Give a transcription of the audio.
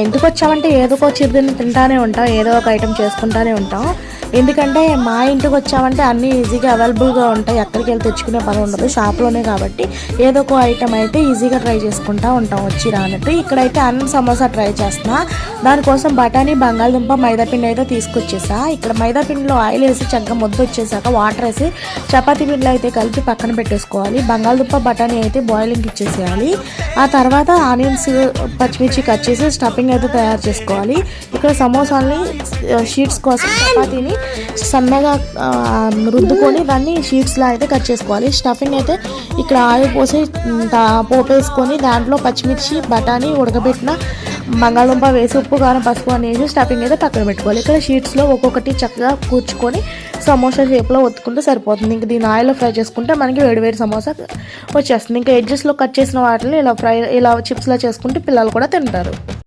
ఇంటికి వచ్చామంటే ఏదో ఒక చిరుతిని తింటానే ఉంటాం, ఏదో ఒక ఐటెం చేసుకుంటానే ఉంటాం. ఎందుకంటే మా ఇంటికి వచ్చామంటే అన్నీ ఈజీగా అవైలబుల్గా ఉంటాయి, ఎక్కడికి వెళ్ళి తెచ్చుకునే పని ఉండదు, షాప్లోనే కాబట్టి ఏదో ఒక ఐటెం అయితే ఈజీగా ట్రై చేసుకుంటూ ఉంటాం వచ్చి రానట్టు. ఇక్కడైతే అన్నం సమోసా ట్రై చేస్తున్నా. దానికోసం బఠానీ, బంగాళదుంప, మైదాపిండి అయితే తీసుకొచ్చేసా. ఇక్కడ మైదాపిండిలో ఆయిల్ వేసి చక్కగా ముద్ద వచ్చేసాక వాటర్ వేసి చపాతీ పిండిలో అయితే కలిపి పక్కన పెట్టేసుకోవాలి. బంగాళదుంప, బఠానీ అయితే బాయిలింగ్ ఇచ్చేసేయాలి. ఆ తర్వాత ఆనియన్స్, పచ్చిమిర్చి కట్ చేసి స్టఫింగ్ అయితే తయారు చేసుకోవాలి. ఇక్కడ సమోసాలని షీట్స్ కోసం చపాతీని సన్నగా రుద్దుకొని దాన్ని షీట్స్లో అయితే కట్ చేసుకోవాలి. స్టఫింగ్ అయితే ఇక్కడ ఆయిల్ పోసి పోపు వేసుకొని దాంట్లో పచ్చిమిర్చి, బఠానీ, ఉడకబెట్టిన బంగాళదుంప వేసి ఉప్పు, కారం, పసుపు అనేసి స్టఫింగ్ అయితే పక్కన పెట్టుకోవాలి. ఇక్కడ షీట్స్లో ఒక్కొక్కటి చక్కగా కూర్చుకొని సమోసా షేప్లో ఒత్తుకుంటే సరిపోతుంది. ఇంకా దీని ఆయిల్లో ఫ్రై చేసుకుంటే మనకి వేడివేడి సమోసా వచ్చేస్తుంది. ఇంకా ఎడ్జెస్లో కట్ చేసిన వాటిని ఇలా చిప్స్లో చేసుకుంటే పిల్లలు కూడా తింటారు.